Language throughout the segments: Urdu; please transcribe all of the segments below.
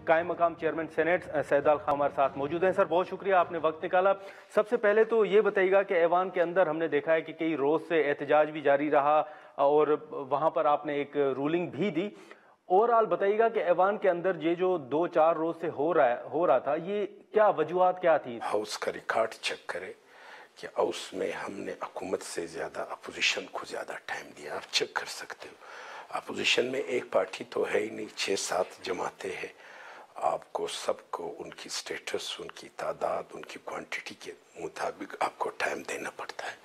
قائم مقام چیئرمین سینیٹ سیدال خان ہمارے ساتھ موجود ہیں۔ سر بہت شکریہ، آپ نے وقت نکالا۔ سب سے پہلے تو یہ بتائیے گا کہ ایوان کے اندر ہم نے دیکھا ہے کہ کئی روز سے احتجاج بھی جاری رہا اور وہاں پر آپ نے ایک رولنگ بھی دی۔ اوورآل بتائیے گا کہ ایوان کے اندر یہ جو 2-4 روز سے ہو رہا تھا، یہ کیا وجوہات کیا تھی؟ ہاؤس کا ریکارڈ چیک کرے کہ ہاؤس میں ہم نے حکومت سے زیادہ اپوزیشن کو زیادہ ٹائم دیا، آپ چیک کر سکتے ہو۔ اپوزیشن میں ایک پارٹی تو ہے ہی نہیں، 6-7 جماعتیں ہیں، آپ کو سب کو ان کی سٹیٹس، ان کی تعداد، ان کی کوانٹٹی کے مطابق آپ کو ٹائم دینا پڑتا ہے۔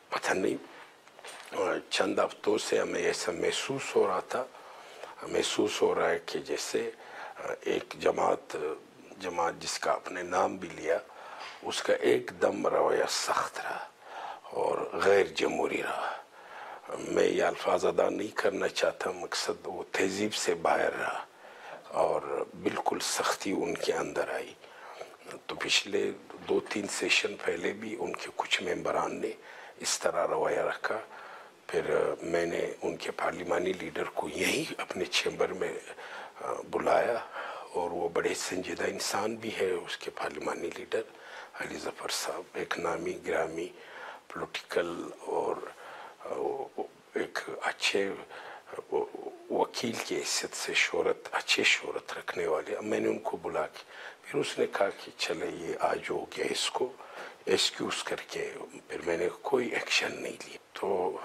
پتہ نہیں چند ہفتوں سے ہمیں ایسا محسوس ہو رہا ہے کہ جیسے ایک جماعت جس کا آپ نے نام بھی لیا، اس کا ایک دم رویہ سخت رہا اور غیر جمہوری رہا۔ میں یہ الفاظ ادا نہیں کرنا چاہتا، مقصد وہ تہذیب سے باہر رہا اور بالکل سختی ان کے اندر آئی۔ تو پچھلے 2-3 سیشن پہلے بھی ان کے کچھ ممبران نے اس طرح رویہ رکھا۔ پھر میں نے ان کے پارلیمانی لیڈر کو یہی اپنے چیمبر میں بلایا، اور وہ بڑے سنجیدہ انسان بھی ہے، اس کے پارلیمانی لیڈر علی ظفر صاحب، ایک نامی گرامی پولیٹیکل اور ایک اچھے وکیل کی حیثیت سے اچھے شہرت رکھنے والے۔ میں نے ان کو بلا کے پھر اس نے کہا کہ چلے یہ آج ہو گیا، اس کو ایکسکیوز کر کے پھر میں نے کوئی ایکشن نہیں لی۔ تو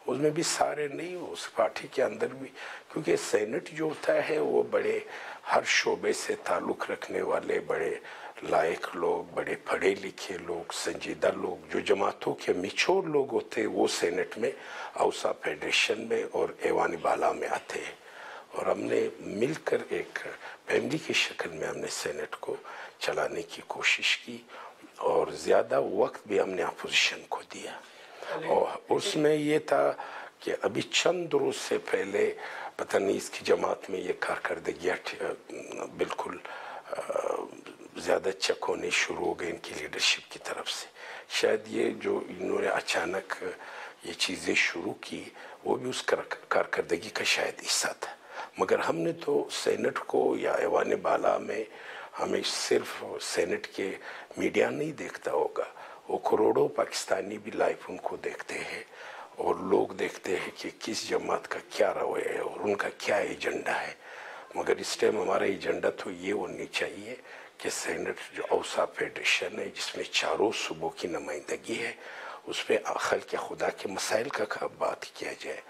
اس میں بھی سارے نہیں، اس پارٹی کے اندر بھی، کیونکہ سینٹ جو ہوتا ہے وہ بڑے ہر شعبے سے تعلق رکھنے والے بڑے لائق لوگ، بڑے پڑھے لکھے لوگ، سنجیدہ لوگ، جو جماعتوں کے میچور لوگ ہوتے وہ سینٹ میں، اوسا فیڈریشن میں اور ایوان بالا میں آتے ہیں، اور ہم نے مل کر ایک فیملی کی شکل میں ہم نے سینٹ کو چلانے کی کوشش کی، اور زیادہ وقت بھی ہم نے اپوزیشن کو دیا۔ اور اس میں یہ تھا کہ ابھی چند روز سے پہلے پتہ نہیں اس کی جماعت میں یہ کارکردگیاں بالکل زیادہ چیک ہونے شروع ہو گئے ان کی لیڈرشپ کی طرف سے۔ شاید یہ جو انہوں نے اچانک یہ چیزیں شروع کی وہ بھی اس کارکردگی کا شاید حصہ تھا، مگر ہم نے تو سینٹ کو یا ایوان بالا میں، ہمیں صرف سینٹ کے میڈیا نہیں دیکھتا ہوگا، وہ کروڑوں پاکستانی بھی لائیو ان کو دیکھتے ہیں، اور لوگ دیکھتے ہیں کہ کس جماعت کا کیا رویہ ہے اور ان کا کیا ایجنڈا ہے۔ مگر اس ٹائم ہمارا ایجنڈا تو یہ ہونی چاہیے کہ سینٹ جو اوسا فیڈریشن ہے، جس میں 4 صوبوں کی نمائندگی ہے، اس پہ خلق خدا کے مسائل کا بات کیا جائے،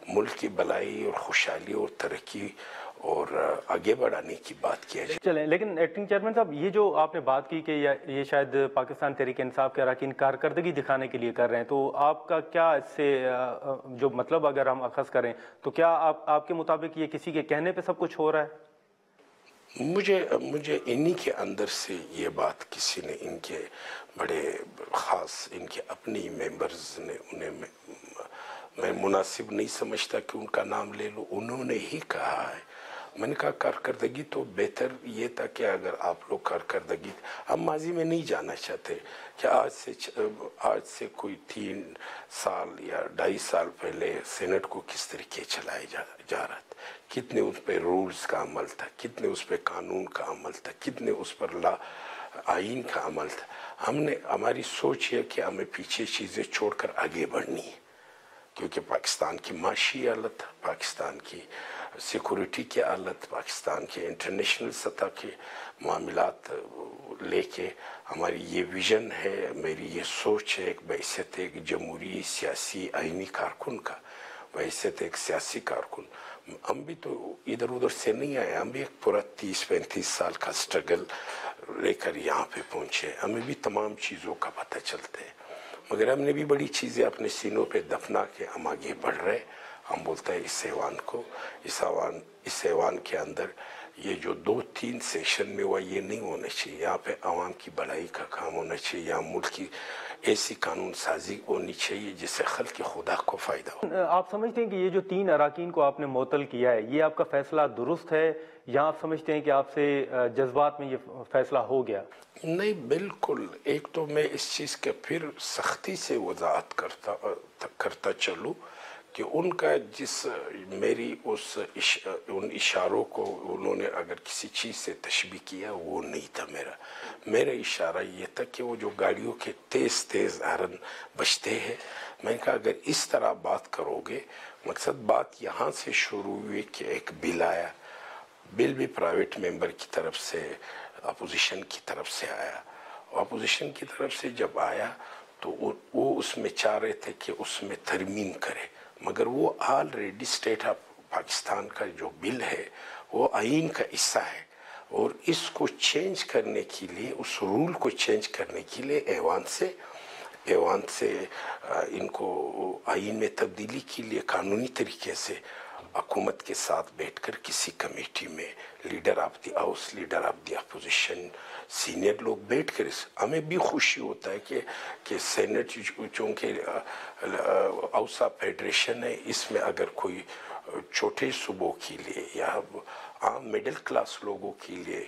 ملک کی بھلائی اور خوشحالی اور ترقی اور آگے بڑھانے کی بات کیا جائے۔ چلیں، لیکن ایکٹنگ چیئرمین صاحب، یہ جو آپ نے بات کی کہ یہ شاید پاکستان تحریک انصاف کے اراکین کارکردگی دکھانے کے لیے کر رہے ہیں، تو آپ کا کیا اس سے جو مطلب اگر ہم اخذ کریں تو کیا آپ کے مطابق یہ کسی کے کہنے پہ سب کچھ ہو رہا ہے؟ مجھے انہی کے اندر سے یہ بات کسی نے، ان کے بڑے خاص ان کے اپنی ممبرز نے، انہیں میں مناسب نہیں سمجھتا کہ ان کا نام لے لوں، انہوں نے ہی کہا ہے۔ میں نے کہا کارکردگی تو بہتر یہ تھا کہ اگر آپ لوگ کارکردگی، ہم ماضی میں نہیں جانا چاہتے کہ آج سے کوئی 3 سال یا 2.5 سال پہلے سینٹ کو کس طریقے چلائے جا رہا تھا، کتنے اس پہ رولز کا عمل تھا، کتنے اس پہ قانون کا عمل تھا، کتنے اس پر آئین کا عمل تھا۔ ہماری سوچ ہے کہ ہمیں پیچھے چیزیں چھوڑ کر آگے بڑھنی ہے، کیونکہ پاکستان کی معاشی حالت، پاکستان کی سیکورٹی کی حالت، پاکستان کے انٹرنیشنل سطح کے معاملات لے کے ہماری یہ ویژن ہے، میری یہ سوچ ہے، ایک بحیثیت ایک جمہوری سیاسی آئینی کارکن کا، بحیثیت ایک سیاسی کارکن، ہم بھی تو ادھر ادھر سے نہیں آئے، ہم بھی ایک پورا 30-35 سال کا سٹرگل لے کر یہاں پہ پہنچے، ہمیں بھی تمام چیزوں کا پتہ چلتا ہے، مگر ہم نے بھی بڑی چیزیں اپنے سینوں پہ دفنا کے ہم آگے بڑھ رہے۔ ہم بولتا ہے اس ایوان کے اندر یہ جو 2-3 سیشن میں ہوا یہ نہیں ہونا چاہیے، یہاں پہ عوام کی بھلائی کا کام ہونا چاہیے، یہاں ملک کی ایسی قانون سازی ہونی چاہیے جس سے خلق خدا کو فائدہ ہو۔ آپ سمجھتے ہیں کہ یہ جو 3 اراکین کو آپ نے معطل کیا ہے، یہ آپ کا فیصلہ درست ہے یا آپ سمجھتے ہیں کہ آپ سے جذبات میں یہ فیصلہ ہو گیا؟ نہیں، بالکل۔ ایک تو میں اس چیز کے پھر سختی سے وضاحت کرتا چلوں کہ ان کا جس میری ان اشاروں کو انہوں نے اگر کسی چیز سے تشبیہ کیا وہ نہیں تھا میرا اشارہ یہ تھا کہ وہ جو گاڑیوں کے تیز تیز ہارن بجتے ہیں، میں نے کہا اگر اس طرح بات کرو گے، مقصد بات یہاں سے شروع ہوئی کہ ایک بل آیا، بل بھی پرائیویٹ ممبر کی طرف سے اپوزیشن کی طرف سے آیا، اپوزیشن کی طرف سے جب آیا تو وہ اس میں چاہ رہے تھے کہ اس میں ترمیم کرے، مگر وہ آلریڈی اسٹیٹ آف پاکستان کا جو بل ہے وہ آئین کا حصہ ہے، اور اس کو چینج کرنے کے لیے، اس رول کو چینج کرنے کے لیے ایوان سے ان کو آئین میں تبدیلی کے لیے قانونی طریقے سے حکومت کے ساتھ بیٹھ کر کسی کمیٹی میں leader of the house, leader of the opposition, senior لوگ بیٹھ کر ہمیں بھی خوشی ہوتا ہے کہ سینٹ چونکہ اوسا فیڈریشن ہے، اس میں اگر کوئی چھوٹے صوبوں کے لیے یا عام مڈل کلاس لوگوں کے لیے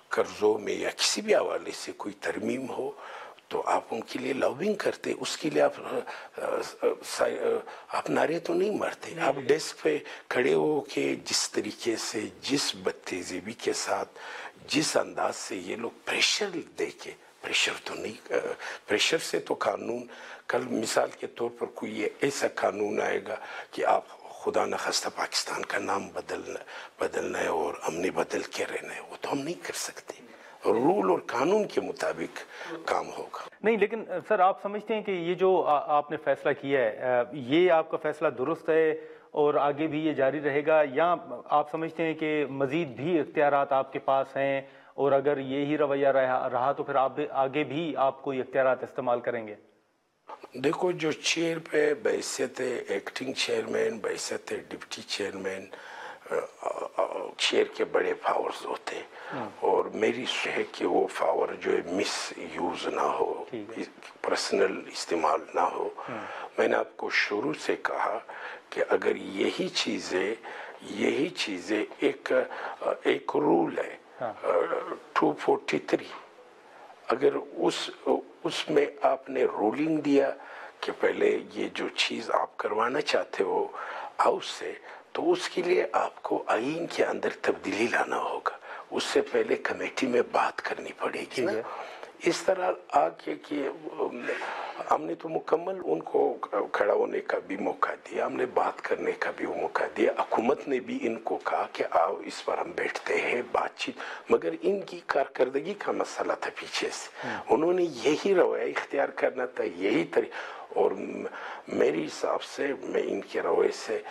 قرضوں میں یا کسی بھی حوالے سے کوئی ترمیم ہو تو آپ ان کے لیے لابنگ کرتے، اس کے لیے آپ نعرے تو نہیں مارتے، آپ ڈیسک پہ کھڑے ہو کے جس طریقے سے، جس بدتیزی کے ساتھ، جس انداز سے یہ لوگ پریشر دے کے، پریشر سے تو قانون، کل مثال کے طور پر کوئی ایسا قانون آئے گا کہ آپ خدا نخواستہ پاکستان کا نام بدلنا ہے اور ہم نے بدل کے رہنا ہے، وہ تو ہم نہیں کر سکتے، رول اور قانون کے مطابق کام ہوگا۔ نہیں، لیکن سر آپ سمجھتے ہیں کہ یہ جو آپ نے فیصلہ کیا ہے یہ آپ کا فیصلہ درست ہے اور آگے بھی یہ جاری رہے گا، یا آپ سمجھتے ہیں کہ مزید بھی اختیارات آپ کے پاس ہیں اور اگر یہی رویہ رہا تو پھر آپ آگے بھی آپ کوئی اختیارات استعمال کریں گے؟ دیکھو، جو چیئر پہ بحیثیت ایکٹنگ چیئرمین، بحیثیت ڈپٹی چیئرمین، چیئر کے بڑے پاورز ہوتے ہیں، اور میری ہے کہ وہ پاور جو ہے مس یوز نہ ہو، پرسنل استعمال نہ ہو۔ میں نے آپ کو شروع سے کہا کہ اگر یہی چیزیں ایک رول ہے 243، اگر اس میں آپ نے رولنگ دیا کہ پہلے یہ جو چیز آپ کروانا چاہتے ہو ہاؤس سے، تو اس کے لیے آپ کو آئین کے اندر تبدیلی لانا ہوگا، اس سے پہلے کمیٹی میں بات کرنی پڑے گی نا۔ اس طرح آگے کہ ہم نے تو مکمل ان کو کھڑا ہونے کا بھی موقع دیا، ہم نے بات کرنے کا بھی موقع دیا، حکومت نے بھی ان کو کہا کہ آؤ اس پر ہم بیٹھتے ہیں، بات چیت، مگر ان کی کارکردگی کا مسئلہ تھا پیچھے سے، انہوں نے یہی رویہ اختیار کرنا تھا، یہی طریقہ، اور میری حساب سے میں ان کے رویے سے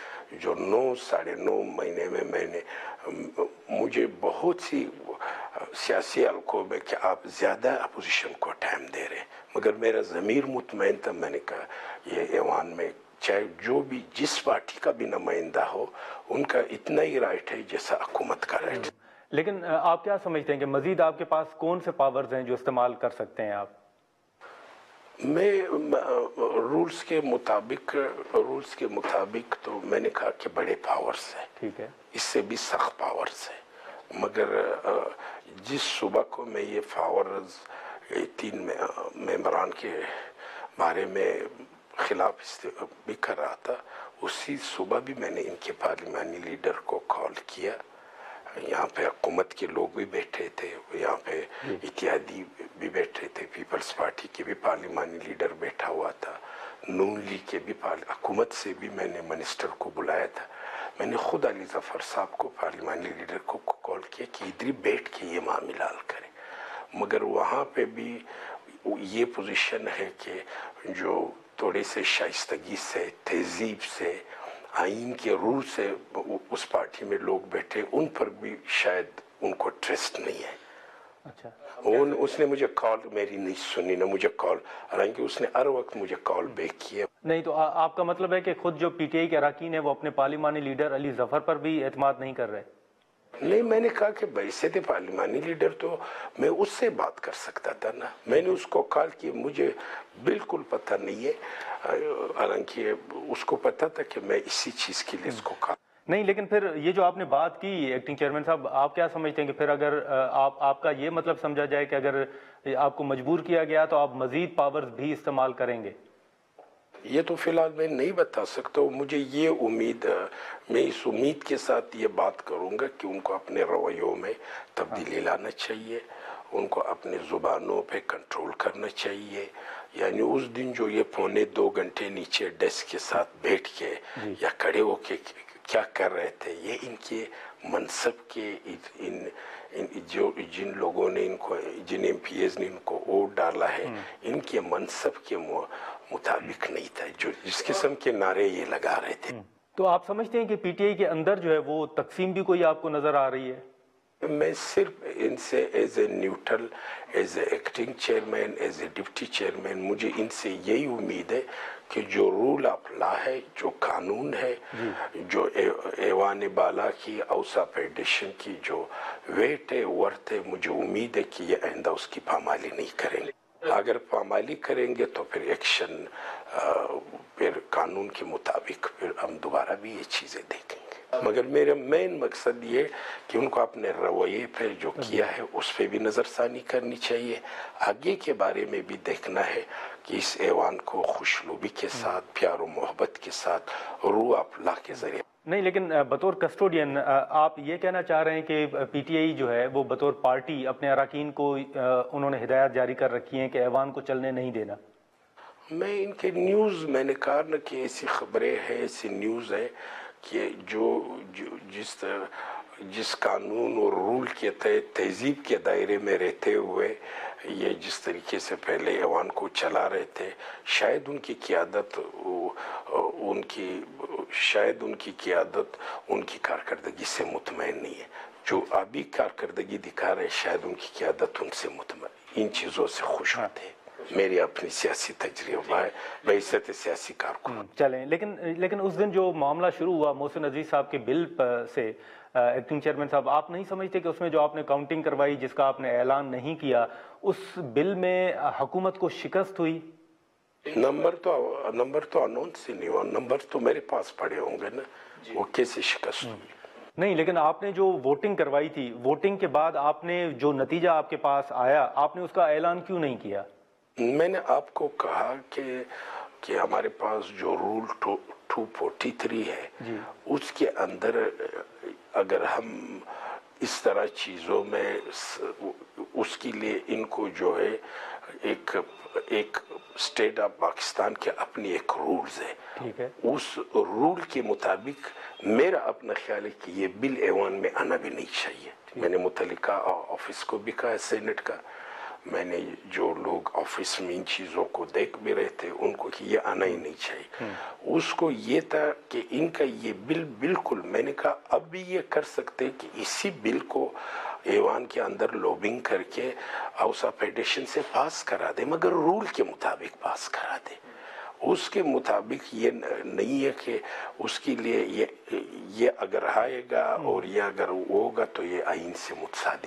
جو 9 مہینے میں مجھے بہت سی سیاسی حلقوں میں کہ آپ زیادہ اپوزیشن کو ٹائم دے رہے ہیں، مگر میرا ضمیر مطمئن تھا، میں نے کہا یہ ایوان میں چاہے جو بھی جس پارٹی کا بھی نمائندہ ہو، ان کا اتنا ہی رائٹ ہے جیسا حکومت کا رائٹ ہے۔ لیکن آپ کیا سمجھتے ہیں کہ مزید آپ کے پاس کون سے پاورز ہیں جو استعمال کر سکتے ہیں آپ؟ میں رولز کے مطابق تو میں نے کہا کہ بڑے پاورز ہیں، ٹھیک ہے، اس سے بھی سخت پاورز ہیں، مگر جس صوبہ کو میں یہ پاورز 3 ممبران کے بارے میں خلاف بھی کر رہا تھا، اسی صوبہ بھی میں نے ان کے پارلیمانی لیڈر کو کال کیا، یہاں پہ حکومت کے لوگ بھی بیٹھے تھے، یہاں پہ اتحادی بھی بیٹھے تھے، پیپلز پارٹی کے بھی پارلیمانی لیڈر بیٹھا ہوا تھا، نون لیگ کے بھی حکومت سے بھی میں نے منسٹر کو بلایا تھا، میں نے خود علی ظفر صاحب کو پارلیمانی لیڈر کو کال کیا کہ ادھر بیٹھ کے یہ معاملہ حل کریں، مگر وہاں پہ بھی یہ پوزیشن ہے کہ جو تھوڑے سے شائستگی سے، تہذیب سے، آئین کے رول سے اس پارٹی میں لوگ بیٹھے، ان پر بھی شاید ان کو ٹرسٹ نہیں ہے۔ اچھا، اس نے مجھے کال میری نہیں سنی، نہ مجھے کال، حالانکہ اس نے ہر وقت مجھے کال بیک کیا۔ نہیں تو آپ کا مطلب ہے کہ خود جو پی ٹی آئی کے اراکین ہیں وہ اپنے پارلیمانی لیڈر علی ظفر پر بھی اعتماد نہیں کر رہے؟ نہیں، میں نے کہا کہ بحیثیت پارلیمانی لیڈر تو میں اس سے بات کر سکتا تھا نا، میں نے اس کو کال کی، مجھے بالکل پتہ نہیں ہے، حالانکہ اس کو پتہ تھا کہ میں اسی چیز کے لیے اس کو کال نہیں، لیکن پھر یہ جو آپ نے بات کی ایکٹنگ چیئرمین صاحب، آپ کیا سمجھتے ہیں کہ پھر اگر آپ کا یہ مطلب سمجھا جائے کہ اگر آپ کو مجبور کیا گیا تو آپ مزید پاورز بھی استعمال کریں گے؟ یہ تو فی الحال میں نہیں بتا سکتا ہوں. مجھے یہ امید، میں اس امید کے ساتھ یہ بات کروں گا کہ ان کو اپنے رویوں میں تبدیلی لانا چاہیے، ان کو اپنے زبانوں پہ کنٹرول کرنا چاہیے. یعنی اس دن جو یہ 1.25 نیچے ڈیسک کے ساتھ بیٹھ کے یا کھڑے ہو کے کیا کر رہے تھے، یہ ان کے منصب کے جن لوگوں نے ان کو، جن ایم پی ایز نے ان کو ووٹ ڈالا ہے، ان کے منصب کے مطابق نہیں تھا جس قسم کے نعرے یہ لگا رہے تھے. تو آپ سمجھتے ہیں کہ پی ٹی آئی کے اندر جو ہے وہ تقسیم بھی کوئی آپ کو نظر آ رہی ہے؟ میں صرف ان سے as a neutral, as a acting chairman, as a deputy chairman, مجھے ان سے یہی امید ہے کہ جو رول آف لا ہے، جو قانون ہے، جو ایوان بالا کی اوسا فیڈریشن کی جو ویٹ ہے، ورتھ ہے، مجھے امید ہے کہ یہ آئندہ اس کی پامالی نہیں کریں گے. اگر پامالی کریں گے تو پھر ایکشن، پھر قانون کے مطابق پھر ہم دوبارہ بھی یہ چیزیں دیکھیں گے. مگر میرا مین مقصد یہ کہ ان کو اپنے رویے پہ جو کیا ہے اس پہ بھی نظر ثانی کرنی چاہیے. آگے کے بارے میں بھی دیکھنا ہے کہ اس ایوان کو خوشلوبی کے ساتھ، پیار و محبت کے ساتھ، روح آف لا کے ذریعے. نہیں، لیکن بطور کسٹوڈین آپ یہ کہنا چاہ رہے ہیں کہ پی ٹی آئی جو ہے وہ بطور پارٹی اپنے اراکین کو انہوں نے ہدایات جاری کر رکھی ہیں کہ ایوان کو چلنے نہیں دینا؟ میں ان کے نیوز، میں نے کہا نا کہ ایسی خبریں ہیں، ایسی نیوز ہے کہ جس قانون اور رول کے تحت تہذیب کے دائرے میں رہتے ہوئے یہ جس طریقے سے پہلے ایوان کو چلا رہے تھے، شاید ان کی قیادت، شاید ان کی قیادت ان کی کارکردگی سے مطمئن نہیں ہے. جو ابھی کارکردگی دکھا رہے، شاید ان کی قیادت ان سے مطمئن، ان چیزوں سے خوش ہوتے ہیں. میری اپنی سیاسی تجربہ ہے، بحیثیت سیاسی کارکن. چلیں، لیکن اس دن جو معاملہ شروع ہوا محسن عزیز صاحب کے بل سے، ایکٹنگ چیئرمین صاحب، آپ نہیں سمجھتے کہ اس میں جو آپ نے کاؤنٹنگ کروائی، جس کا آپ نے اعلان نہیں کیا، اس بل میں حکومت کو شکست ہوئی؟ نمبر تو اناؤنس ہی نہیں ہوا، نمبر تو میرے پاس پڑے ہوں گے نا، وہ کیسے شکست ہوئی؟ نہیں، لیکن آپ نے جو ووٹنگ کروائی تھی، ووٹنگ کے بعد آپ نے جو نتیجہ آپ کے پاس آیا، آپ نے اس کا اعلان کیوں نہیں کیا؟ میں نے آپ کو کہا کہ ہمارے پاس جو رول 243 ہے، اس کے اندر اگر ہم اس طرح چیزوں میں، اس کے لیے ان کو جو ہے ایک اسٹیٹ آف پاکستان کے اپنی ایک رولز ہے، اس رول کے مطابق میرا اپنا خیال ہے کہ یہ بل ایوان میں آنا بھی نہیں چاہیے. میں نے متعلقہ آفس کو بھی کہا، سینٹ کا، میں نے جو لوگ آفس میں ان چیزوں کو دیکھ بھی رہے تھے ان کو کہ یہ آنا ہی نہیں چاہیے. اس کو یہ تھا کہ ان کا یہ بل بالکل، میں نے کہا اب بھی یہ کر سکتے کہ اسی بل کو ایوان کے اندر لوبنگ کر کے اوسا فیڈریشن سے پاس کرا دے، مگر رول کے مطابق پاس کرا دے. اس کے مطابق یہ نہیں ہے کہ اس کے لیے یہ اگر آئے گا اور یہ اگر ہوگا تو یہ آئین سے متصادم.